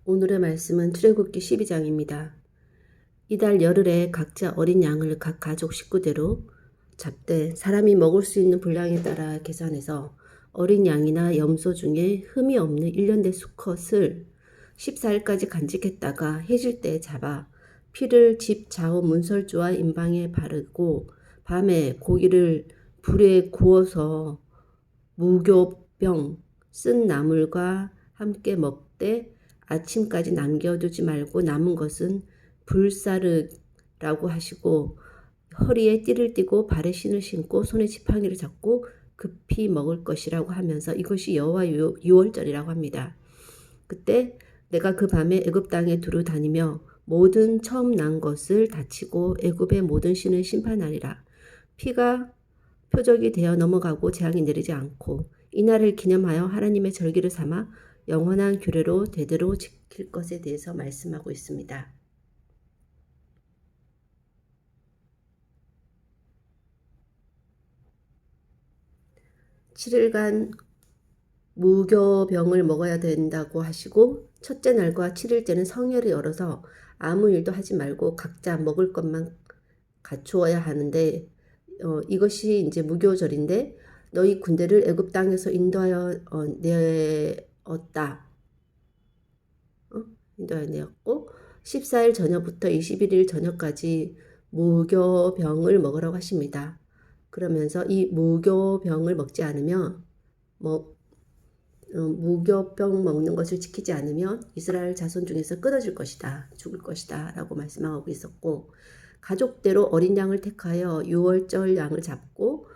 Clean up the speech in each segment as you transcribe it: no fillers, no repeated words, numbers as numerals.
오늘의 말씀은 출애굽기 12장입니다. 이달 열흘에 각자 어린 양을 각 가족 식구대로 잡되 사람이 먹을 수 있는 분량에 따라 계산해서 어린 양이나 염소 중에 흠이 없는 1년대 수컷을 14일까지 간직했다가 해질 때 잡아 피를 집 좌우 문설주와 임방에 바르고 밤에 고기를 불에 구워서 무교병 쓴 나물과 함께 먹되 아침까지 남겨두지 말고 남은 것은 불사르라고 하시고 허리에 띠를 띠고 발에 신을 신고 손에 지팡이를 잡고 급히 먹을 것이라고 하면서 이것이 여호와 유월절이라고 합니다. 그때 내가 그 밤에 애굽 땅에 두루 다니며 모든 처음 난 것을 다치고 애굽의 모든 신을 심판하리라. 피가 표적이 되어 넘어가고 재앙이 내리지 않고 이날을 기념하여 하나님의 절기를 삼아 영원한 규례로 대대로 지킬 것에 대해서 말씀하고 있습니다. 7일간 무교병을 먹어야 된다고 하시고 첫째 날과 7일째는 성회를 열어서 아무 일도 하지 말고 각자 먹을 것만 갖추어야 하는데 이것이 이제 무교절인데 너희 군대를 애굽 땅에서 인도하여 내었다. 인도하여 내었고 14일 저녁부터 21일 저녁까지 무교병을 먹으라고 하십니다. 그러면서 이 무교병을 먹지 않으면 무교병 먹는 것을 지키지 않으면 이스라엘 자손 중에서 끊어질 것이다. 죽을 것이다. 라고 말씀하고 있었고 가족대로 어린 양을 택하여 유월절 양을 잡고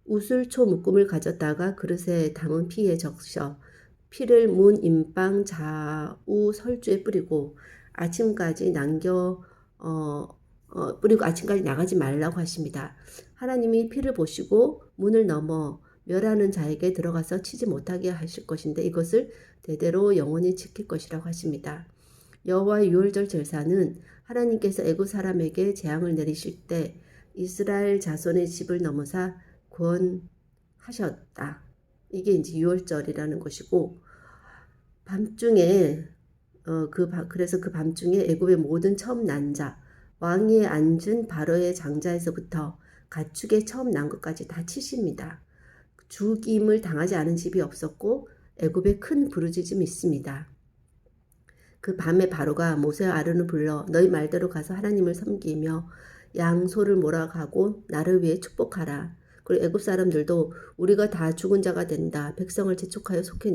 우슬초 묶음을 가졌다가 그릇에 담은 피에 적셔 피를 문 임방 좌우 설주에 뿌리고 아침까지 뿌리고 아침까지 나가지 말라고 하십니다. 하나님이 피를 보시고 문을 넘어 멸하는 자에게 들어가서 치지 못하게 하실 것인데 이것을 대대로 영원히 지킬 것이라고 하십니다. 여호와의 유월절 제사는 하나님께서 애굽 사람에게 재앙을 내리실 때 이스라엘 자손의 집을 넘어사 구원하셨다. 이게 이제 유월절이라는 것이고 밤중에 그래서 그 밤중에 애굽의 모든 처음 난 자, 왕위에 앉은 바로의 장자에서부터 가축의 처음 난 것까지 다 치십니다. 죽임을 당하지 않은 집이 없었고 애굽에 큰 부르짖음이 있습니다. 그 밤에 바로가 모세와 아론을 불러 너희 말대로 가서 하나님을 섬기며 양소를 몰아가고 나를 위해 축복하라. 그리고 애굽 사람들도 우리가 다 죽은 자가 된다. 백성을 재촉하여 속히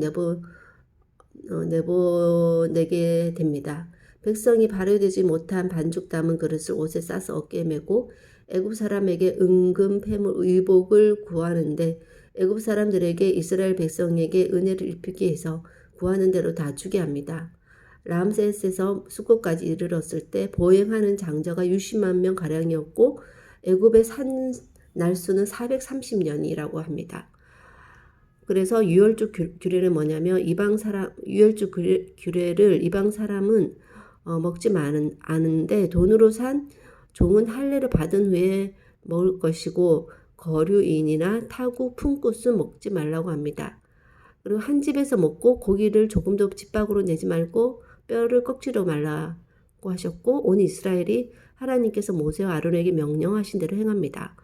내보내게 됩니다. 백성이 발효되지 못한 반죽 담은 그릇을 옷에 싸서 어깨에 메고 애굽 사람에게 은금 폐물 의복을 구하는데 애굽 사람들에게 이스라엘 백성에게 은혜를 입히게 해서 구하는 대로 다 주게 합니다. 람세스에서 수코까지 이르렀을 때 보행하는 장자가 60만 명 가량이었고 애굽의 산 날수는 430년이라고 합니다. 그래서 유월주 규례는 뭐냐면 유월주 규례를 이방 사람은 먹지 않은데 돈으로 산 종은 할례를 받은 후에 먹을 것이고 거류인이나 타국 품꾼은 먹지 말라고 합니다. 그리고 한 집에서 먹고 고기를 조금도 집 밖으로 내지 말고 뼈를 꺽지로 말라고 하셨고 온 이스라엘이 하나님께서 모세와 아론에게 명령하신 대로 행합니다.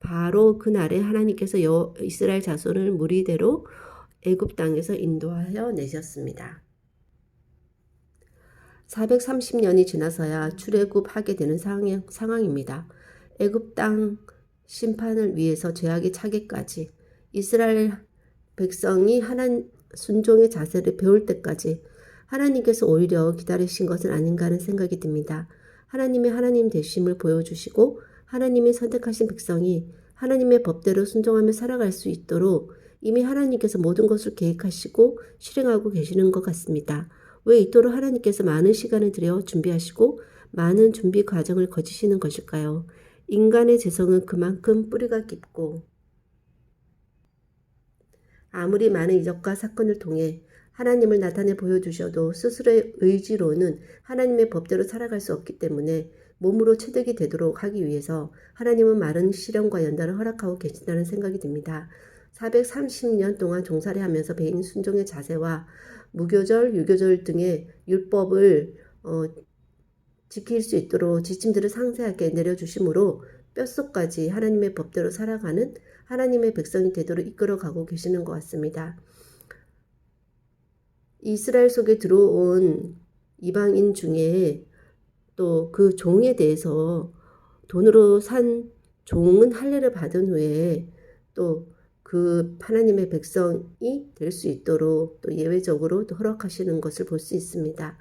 바로 그날에 하나님께서 이스라엘 자손을 무리대로 애굽 땅에서 인도하여 내셨습니다. 430년이 지나서야 출애굽하게 되는 상황입니다. 애굽 땅 심판을 위해서 죄악이 차기까지 이스라엘 백성이 하나님 순종의 자세를 배울 때까지 하나님께서 오히려 기다리신 것은 아닌가 하는 생각이 듭니다. 하나님의 하나님 되심을 보여주시고 하나님이 선택하신 백성이 하나님의 법대로 순종하며 살아갈 수 있도록 이미 하나님께서 모든 것을 계획하시고 실행하고 계시는 것 같습니다. 왜 이토록 하나님께서 많은 시간을 들여 준비하시고 많은 준비 과정을 거치시는 것일까요? 인간의 재성은 그만큼 뿌리가 깊고 아무리 많은 이적과 사건을 통해 하나님을 나타내 보여주셔도 스스로의 의지로는 하나님의 법대로 살아갈 수 없기 때문에 몸으로 체득이 되도록 하기 위해서 하나님은 많은 시련과 연단을 허락하고 계신다는 생각이 듭니다. 430년 동안 종살이하면서 배인 순종의 자세와 무교절, 유교절 등의 율법을 지킬 수 있도록 지침들을 상세하게 내려주심으로 뼛속까지 하나님의 법대로 살아가는 하나님의 백성이 되도록 이끌어가고 계시는 것 같습니다. 이스라엘 속에 들어온 이방인 중에 또 그 종에 대해서 돈으로 산 종은 할례를 받은 후에 또 그 하나님의 백성이 될 수 있도록 또 예외적으로 또 허락하시는 것을 볼 수 있습니다.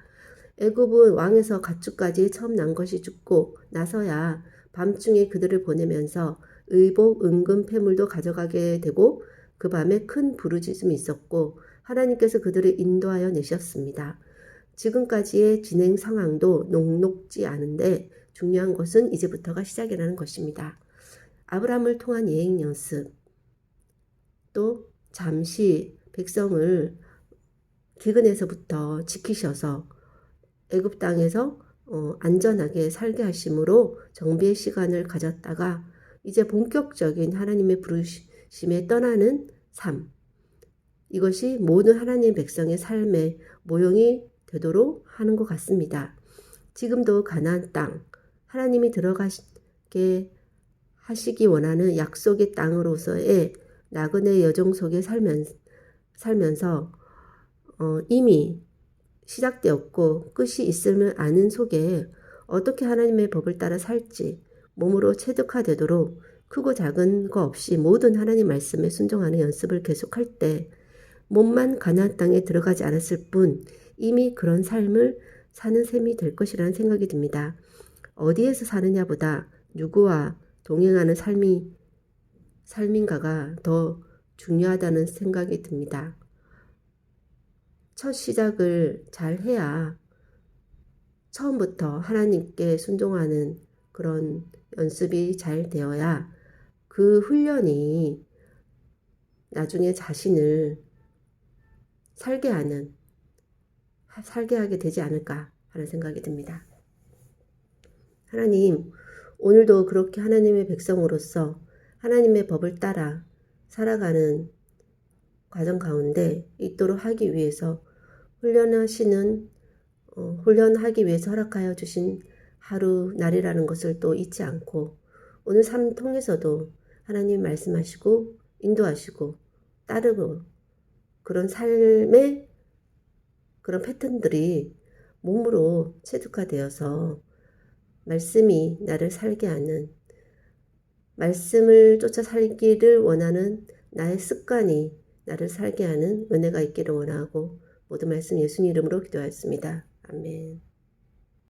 애굽은 왕에서 가축까지 처음 난 것이 죽고 나서야 밤중에 그들을 보내면서 의복, 은금, 패물도 가져가게 되고 그 밤에 큰 부르짖음이 있었고 하나님께서 그들을 인도하여 내셨습니다. 지금까지의 진행 상황도 녹록지 않은데 중요한 것은 이제부터가 시작이라는 것입니다. 아브라함을 통한 예행 연습, 또 잠시 백성을 기근에서부터 지키셔서 애굽 땅에서 안전하게 살게 하심으로 정비의 시간을 가졌다가 이제 본격적인 하나님의 부르심에 떠나는 삶, 이것이 모든 하나님의 백성의 삶의 모형이 되도록 하는 것 같습니다. 지금도 가나안 땅, 하나님이 들어가게 하시기 원하는 약속의 땅으로서의 나그네 여정 속에 살면서 이미 시작되었고 끝이 있음을 아는 속에 어떻게 하나님의 법을 따라 살지 몸으로 체득화되도록 크고 작은 거 없이 모든 하나님 말씀에 순종하는 연습을 계속할 때 몸만 가나안 땅에 들어가지 않았을 뿐 이미 그런 삶을 사는 셈이 될 것이라는 생각이 듭니다. 어디에서 사느냐보다 누구와 동행하는 삶인가가 더 중요하다는 생각이 듭니다. 첫 시작을 잘 해야 처음부터 하나님께 순종하는 그런 연습이 잘 되어야 그 훈련이 나중에 자신을 살게 하게 되지 않을까 하는 생각이 듭니다. 하나님, 오늘도 그렇게 하나님의 백성으로서 하나님의 법을 따라 살아가는 과정 가운데 있도록 하기 위해서 훈련하기 위해서 허락하여 주신 하루, 날이라는 것을 또 잊지 않고 오늘 삶 통해서도 하나님 말씀하시고 인도하시고 따르고 그런 삶의 그런 패턴들이 몸으로 체득화되어서 말씀이 나를 살게 하는 말씀을 쫓아 살기를 원하는 나의 습관이 나를 살게 하는 은혜가 있기를 원하고 모든 말씀 예수님 이름으로 기도하였습니다. 아멘.